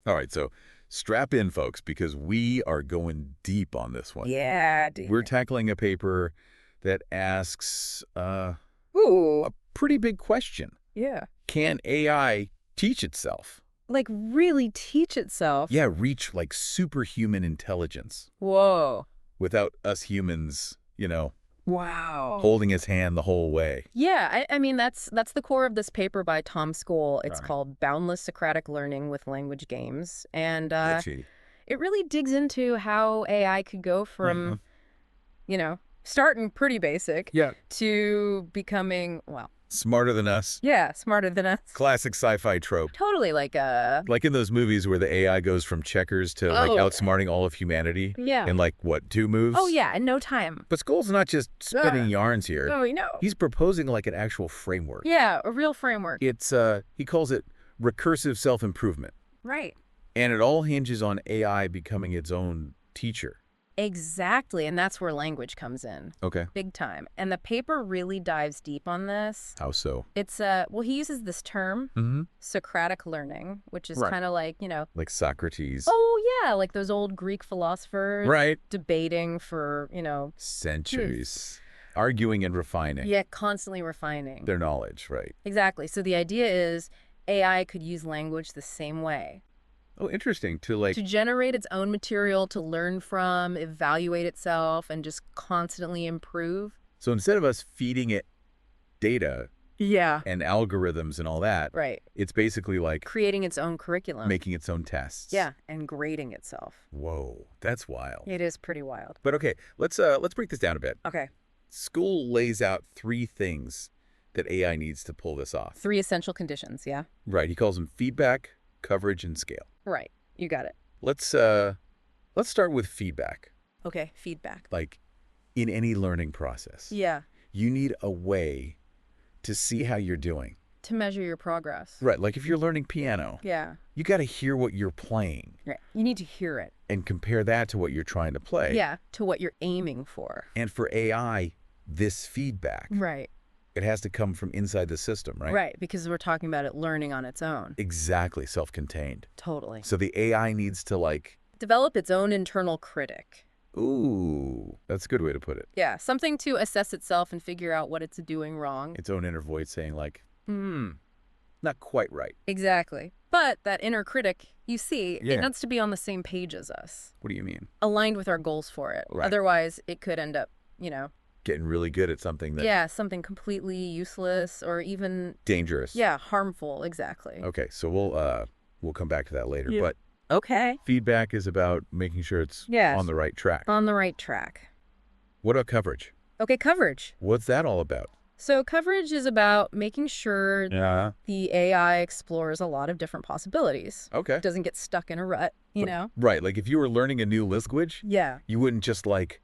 All right, so strap in, folks, because we are going deep on this one. Yeah, dude. We're tackling a paper that asks Ooh. a pretty big question. Yeah. Can AI teach itself? Like, really teach itself? Yeah, reach like superhuman intelligence Whoa. without us humans, Wow. holding his hand the whole way. Yeah, I mean, that's the core of this paper by Tom Scholl. It's Right. called Boundless Socratic Learning with Language Games. And Itchy. it really digs into how AI could go from, starting pretty basic Yeah. to becoming, well, Smarter than us. yeah, smarter than us. Classic sci-fi trope. Totally like Like in those movies where the AI goes from checkers to like Oh. outsmarting all of humanity Yeah. in like, what, 2 moves? Oh, yeah, in no time. But Scholl's not just spinning yarns here. Oh, we know. He's proposing like an actual framework. Yeah, a real framework. It's, he calls it recursive self-improvement. Right. And it all hinges on AI becoming its own teacher. Exactly, and that's where language comes in. Okay. Big time. And the paper really dives deep on this. How so? It's, well, he uses this term, Socratic learning, which is Right. kind of like, Like Socrates. oh, yeah, like those old Greek philosophers. Right. Debating for, Centuries. Arguing and refining yeah, constantly refining. their knowledge, right? Exactly. So the idea is AI could use language the same way. Oh, interesting. To like, To generate its own material, to learn from, evaluate itself, and just constantly improve. so instead of us feeding it data Yeah. and algorithms and all that, Right. it's basically like Creating its own curriculum. making its own tests. Yeah, and grading itself. Whoa, that's wild. It is pretty wild. But okay, let's break this down a bit. Okay. School lays out 3 things that AI needs to pull this off. 3 essential conditions, yeah? Right. He calls them feedback, coverage, and scale. Right. You got it. Let's start with feedback. Okay, feedback. Like in any learning process, Yeah, you need a way to see how you're doing. to measure your progress. Right. Like if you're learning piano, Yeah. you got to hear what you're playing Right. You need to hear it. and compare that to what you're trying to play. Yeah, to what you're aiming for. And for AI, this feedback, Right. it has to come from inside the system, right? Right, because we're talking about it learning on its own. Exactly, self-contained. Totally. So the AI needs to like, Develop its own internal critic. ooh, that's a good way to put it. Yeah, something to assess itself and figure out what it's doing wrong. Its own inner voice saying like, not quite right. Exactly. But that inner critic, you see, Yeah. it needs to be on the same page as us, What do you mean? aligned with our goals for it. Right. Otherwise, it could end up, Getting really good at something that yeah, something completely useless or even, dangerous. yeah, harmful. Exactly. Okay, so we'll come back to that later. Yeah. But Okay. feedback is about making sure it's Yes. on the right track. On the right track. What about coverage? Okay, coverage. What's that all about? So coverage is about making sure Yeah. the AI explores a lot of different possibilities. Okay. It doesn't get stuck in a rut, you know? Right, like if you were learning a new language, Yeah. you wouldn't just like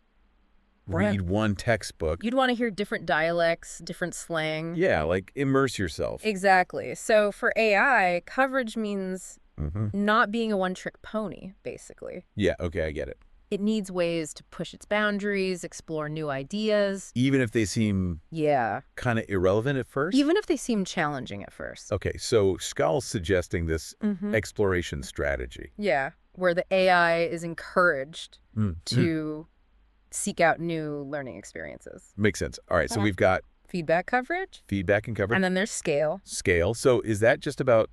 Right. read one textbook. You'd want to hear different dialects, different slang. Yeah, like immerse yourself. Exactly. So for AI, coverage means Mm-hmm. not being a one-trick pony, basically. Yeah, okay, I get it. It needs ways to push its boundaries, explore new ideas. Even if they seem Yeah. kind of irrelevant at first? Even if they seem challenging at first. Okay, so Scoll's suggesting this Mm-hmm. exploration strategy. Yeah, where the AI is encouraged Mm. to seek out new learning experiences. Makes sense. All right, so Yeah. we've got Feedback coverage, feedback and coverage, and then there's scale. scale. So is that just about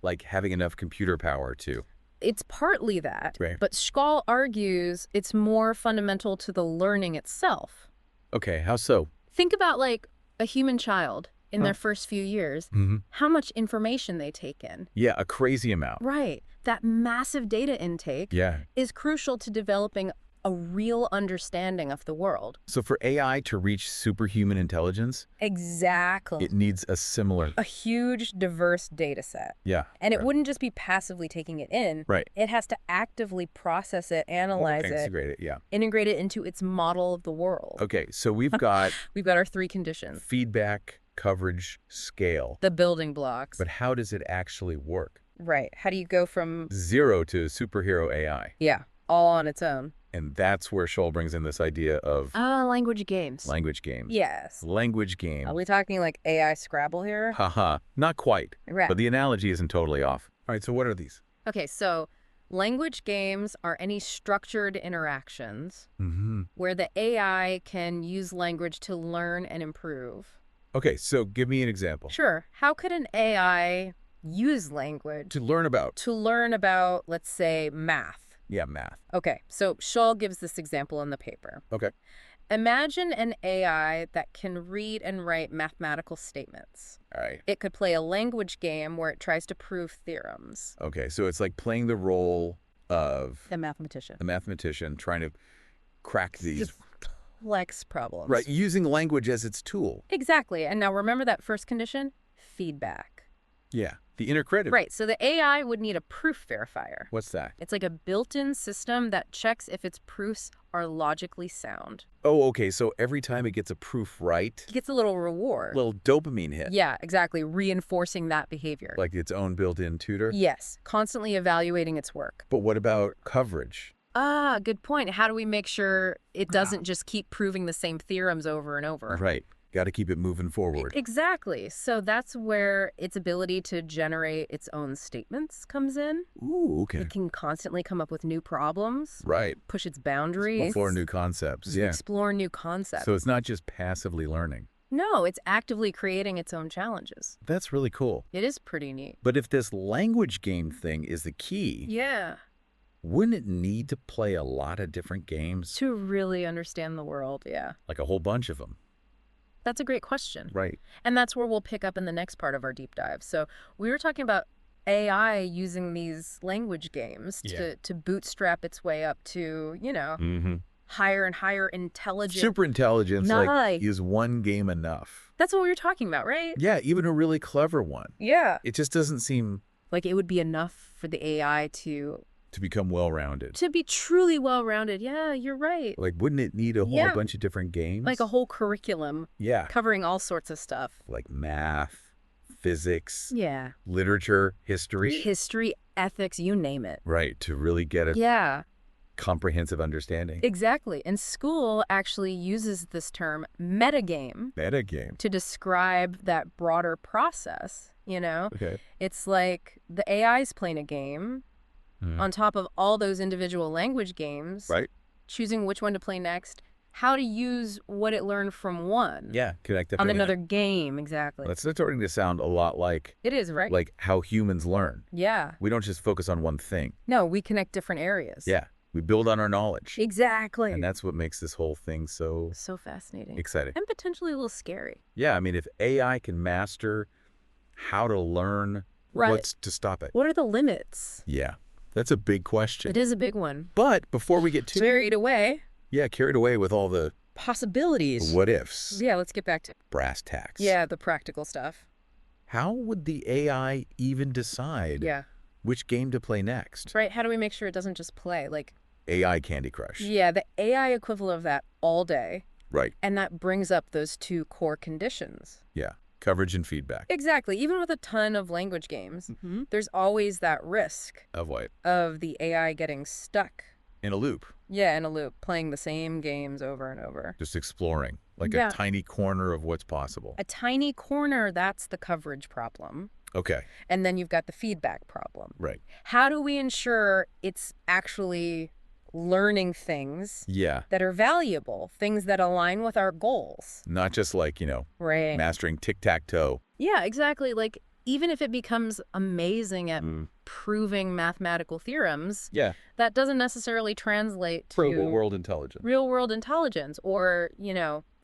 like having enough computer power to? It's partly that, Right. but Scull argues it's more fundamental to the learning itself. Okay, how so? Think about like a human child in Huh. their first few years, Mm-hmm. how much information they take in. Yeah, a crazy amount. Right. That massive data intake Yeah. is crucial to developing a real understanding of the world. So for AI to reach superhuman intelligence, Exactly. it needs a similar. A huge, diverse data set. Yeah. And it right. wouldn't just be passively taking it in. Right. It has to actively process it, analyze it, Integrate it. Yeah. integrate it into its model of the world. Okay, so we've got We've got our 3 conditions. feedback, coverage, scale. The building blocks. But how does it actually work? Right. How do you go from, 0 to superhero AI. yeah, all on its own? And that's where Scholl brings in this idea of Language games. language games. Yes. Language game. Are we talking like AI Scrabble here? Haha, not quite. Right. But the analogy isn't totally off. All right, so what are these? Okay, so language games are any structured interactions where the AI can use language to learn and improve. Okay, so give me an example. Sure. How could an AI use language To learn about. to learn about, let's say, math? Yeah, math. Okay, so Xiaol gives this example in the paper. Okay. Imagine an AI that can read and write mathematical statements. All right. It could play a language game where it tries to prove theorems. Okay, so it's like playing the role of The mathematician. the mathematician trying to crack these. Complex problems. Right, using language as its tool. Exactly. And now remember that first condition? Feedback. Yeah, the inner critic. Right, so the AI would need a proof verifier. What's that? It's like a built-in system that checks if its proofs are logically sound. Oh, okay, so every time it gets a proof right, It gets a little reward. little dopamine hit. Yeah, exactly, reinforcing that behavior. Like its own built-in tutor. Yes, constantly evaluating its work. But what about coverage? Ah, good point. How do we make sure it doesn't just keep proving the same theorems over and over? Right. Got to keep it moving forward. Exactly. So that's where its ability to generate its own statements comes in. Ooh, okay. It can constantly come up with new problems, Right. push its boundaries, Explore new concepts. Yeah. explore new concepts. So it's not just passively learning. No, it's actively creating its own challenges. That's really cool. It is pretty neat. But if this language game thing is the key, Yeah. wouldn't it need to play a lot of different games? To really understand the world, yeah. Like a whole bunch of them. That's a great question. Right. And that's where we'll pick up in the next part of our deep dive. So we were talking about AI using these language games to bootstrap its way up to, higher and higher intelligence. Super intelligence, Nice. like, is one game enough? That's what we were talking about, right? Yeah, even a really clever one. Yeah. It just doesn't seem Like it would be enough for the AI to become well-rounded. be truly well-rounded. Yeah, you're right. Like, wouldn't it need a whole Yeah. bunch of different games? Like a whole curriculum Yeah. covering all sorts of stuff. Like math, physics, Yeah. literature, history. History, ethics, you name it. Right, to really get a Yeah, comprehensive understanding. exactly. And school actually uses this term metagame Metagame. to describe that broader process, Okay. It's like the AI's playing a game on top of all those individual language games. Right. Choosing which one to play next, how to use what it learned from one. Yeah, connect On another game, exactly. That's starting to sound a lot like It is, right? like how humans learn. Yeah. We don't just focus on one thing. No, we connect different areas. Yeah, we build on our knowledge. Exactly. And that's what makes this whole thing so So fascinating. exciting. And potentially a little scary. Yeah, I mean, if AI can master how to learn, Right. what's to stop it? What are the limits? Yeah, that's a big question. It is a big one. But before we get too Carried away. carried away with all the Possibilities. what ifs, Yeah, let's get back to brass tacks. Yeah, the practical stuff. How would the AI even decide Yeah. which game to play next? Right. How do we make sure it doesn't just play? Like, AI Candy Crush. yeah, the AI equivalent of that all day. Right. And that brings up those two core conditions. Yeah. Coverage and feedback. Exactly. Even with a ton of language games, there's always that risk Of what? of the AI getting stuck. In a loop. Yeah, in a loop, playing the same games over and over. Just exploring. Like Yeah. a tiny corner of what's possible. A tiny corner, that's the coverage problem. Okay. And then you've got the feedback problem. Right. How do we ensure it's actually learning things Yeah. that are valuable, things that align with our goals? Not just like, Right. mastering tic-tac-toe. Yeah, exactly. Like, even if it becomes amazing at proving mathematical theorems, Yeah. that doesn't necessarily translate to Real-world intelligence. real-world intelligence or,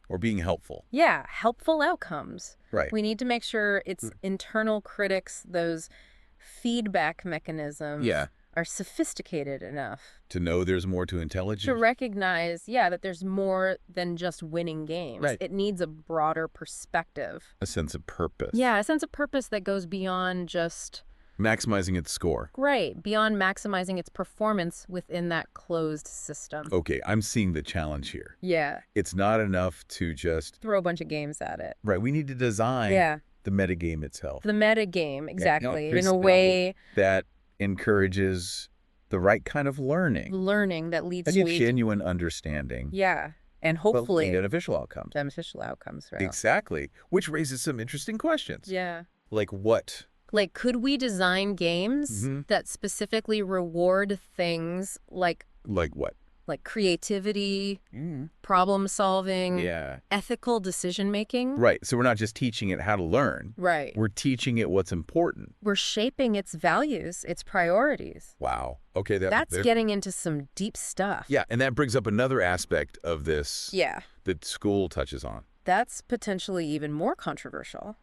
Or being helpful. helpful outcomes. Right. We need to make sure its internal critics, those feedback mechanisms, Yeah. are sophisticated enough To know there's more to intelligence. to recognize, that there's more than just winning games. Right. It needs a broader perspective. A sense of purpose. Yeah, a sense of purpose that goes beyond just, Maximizing its score. beyond maximizing its performance within that closed system. Okay, I'm seeing the challenge here. Yeah, It's not enough to just... throw a bunch of games at it. Right, we need to design the metagame itself. The meta game, exactly, here's in a way that encourages the right kind of learning. learning that leads And to yet genuine understanding. and but hopefully beneficial outcomes. beneficial outcomes, right? Exactly. Which raises some interesting questions. Yeah. Like what Like, could we design games Mm-hmm. that specifically reward things like Like what? creativity, Mm. problem solving, Yeah. ethical decision making? Right. So we're not just teaching it how to learn. Right. We're teaching it what's important. We're shaping its values, its priorities. Wow. Okay. That's getting into some deep stuff. Yeah, and that brings up another aspect of this Yeah. that school touches on. That's potentially even more controversial.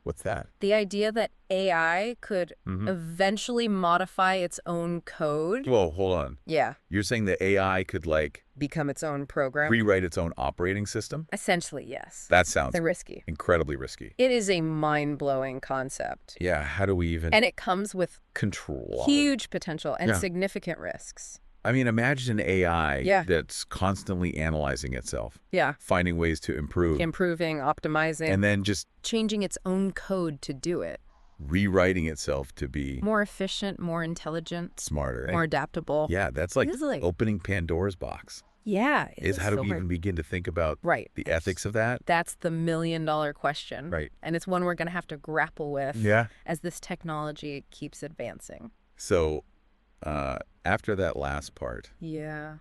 What's that? The idea that AI could Mm-hmm. eventually modify its own code. Whoa, hold on. Yeah. You're saying that AI could, like, Become its own program. rewrite its own operating system? Essentially, yes. That sounds They're risky. incredibly risky. It is a mind-blowing concept. Yeah, how do we even And it comes with control it? huge potential and Yeah. significant risks. I mean, imagine an AI Yeah. that's constantly analyzing itself, Yeah. finding ways to improve, Improving, optimizing, and then just changing its own code to do it. rewriting itself to be More efficient, more intelligent, smarter. more adaptable. Yeah, that's like Easily. opening Pandora's box. Yeah. it Is how do so we hard. even begin to think about Right. the ethics of that? That's the million-dollar question. Right. And it's one we're going to have to grapple with Yeah. as this technology keeps advancing. So after that last part, Yeah.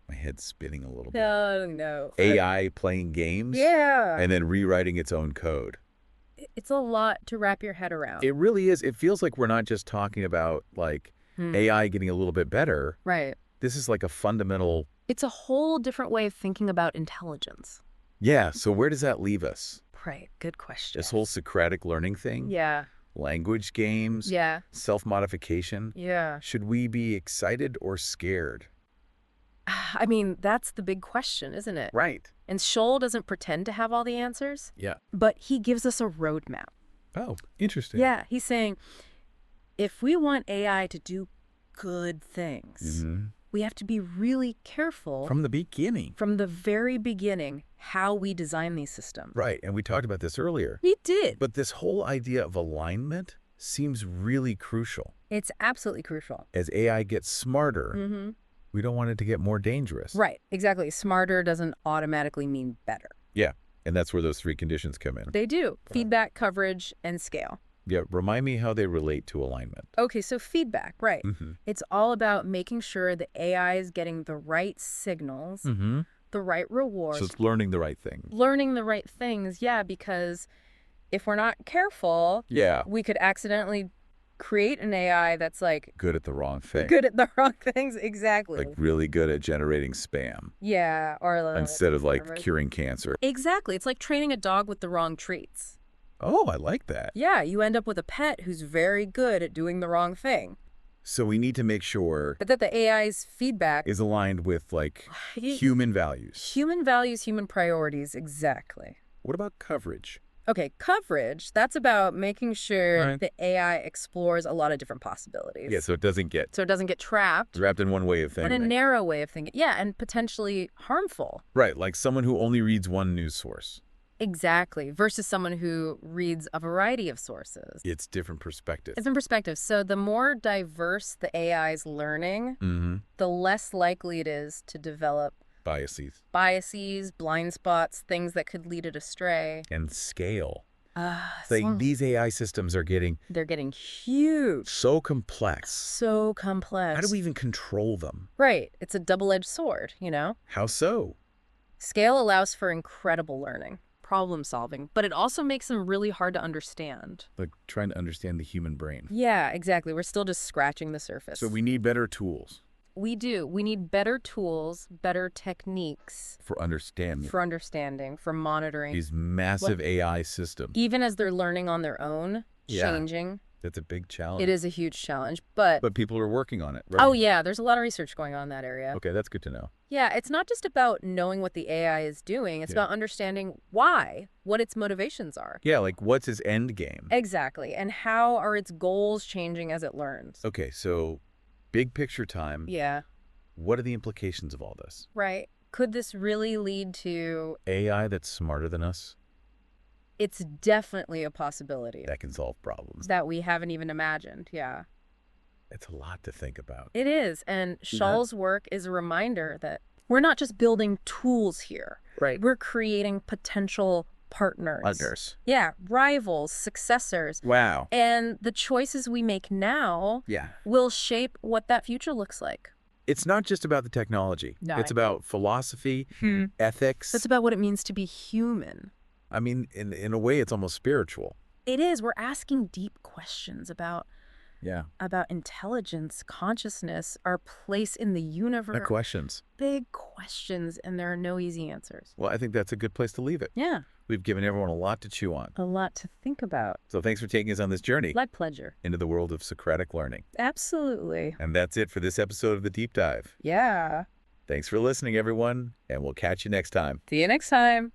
my head's spinning a little bit. No. AI playing games Yeah. and then rewriting its own code. It's a lot to wrap your head around. It really is. It feels like we're not just talking about like AI getting a little bit better. Right. This is like a fundamental. It's a whole different way of thinking about intelligence. Yeah. So where does that leave us? Right. Good question. This whole Socratic learning thing? Yeah. Language games? Yeah. Self-modification? Yeah. Should we be excited or scared? I mean, that's the big question, isn't it? Right. And Xiaol doesn't pretend to have all the answers, Yeah. but he gives us a roadmap. Oh, interesting. Yeah. He's saying, if we want AI to do good things, Mm-hmm. we have to be really careful From the beginning. from the very beginning how we design these systems. Right. And we talked about this earlier. We did. But this whole idea of alignment seems really crucial. It's absolutely crucial. As AI gets smarter, Mm-hmm. we don't want it to get more dangerous. Right. Exactly. Smarter doesn't automatically mean better. Yeah. And that's where those three conditions come in. They do. Feedback, coverage, and scale. Yeah. Remind me how they relate to alignment. Okay, so feedback, right. Mm-hmm. It's all about making sure the AI is getting the right signals, Mm-hmm. the right rewards, So it's learning the right thing. learning the right things. Yeah, because if we're not careful, Yeah. we could accidentally create an AI that's like Good at the wrong thing. good at the wrong things. Exactly. Like really good at generating spam Yeah, or instead of like curing cancer. Exactly. It's like training a dog with the wrong treats. Oh, I like that. Yeah, you end up with a pet who's very good at doing the wrong thing. So we need to make sure But that the AI's feedback is aligned with like He- human values. human values, human priorities, exactly. What about coverage? Okay, coverage, that's about making sure Right. the AI explores a lot of different possibilities. Yeah, so it doesn't get So it doesn't get trapped wrapped in one way of in a thinking. narrow way of thinking. Yeah, and potentially harmful. Right, like someone who only reads one news source. Exactly. Versus someone who reads a variety of sources. It's different perspective. It's in perspective. So the more diverse the AI's learning, Mm-hmm. the less likely it is to develop Biases. biases, blind spots, things that could lead it astray. And scale. So Like these AI systems are getting they're getting huge. so complex. So complex. How do we even control them? Right. It's a double-edged sword, you know? How so? Scale allows for incredible learning, problem solving, but it also makes them really hard to understand. Like trying to understand the human brain. Yeah, exactly. We're still just scratching the surface. So we need better tools We do. We need better tools, better techniques for understanding for understanding, for monitoring. these massive AI systems. Even as they're learning on their own, Yeah. changing, That's a big challenge. it is a huge challenge. But But people are working on it, right? oh yeah, there's a lot of research going on in that area. Okay, that's good to know. Yeah, it's not just about knowing what the AI is doing. It's Yeah. about understanding why, what its motivations are. Yeah, like what's his end game? Exactly. And how are its goals changing as it learns? Okay, so big picture time. Yeah, What are the implications of all this? right. Could this really lead to... AI that's smarter than us It's definitely a possibility that can solve problems. that we haven't even imagined. Yeah, It's a lot to think about. it is. And Xiaol's work is a reminder that we're not just building tools here. Right. We're creating potential partners. Partners. Yeah, rivals, successors. Wow. And the choices we make now will shape what that future looks like. It's not just about the technology. No. It's about philosophy, ethics. It's about what it means to be human. I mean, in a way, it's almost spiritual. It is. We're asking deep questions about intelligence, consciousness, our place in the universe. Big questions. Big questions, and there are no easy answers. Well, I think that's a good place to leave it. Yeah. We've given everyone a lot to chew on. A lot to think about. So thanks for taking us on this journey. My pleasure. Into the world of Socratic learning. Absolutely. And that's it for this episode of The Deep Dive. Yeah. Thanks for listening, everyone, and we'll catch you next time. See you next time.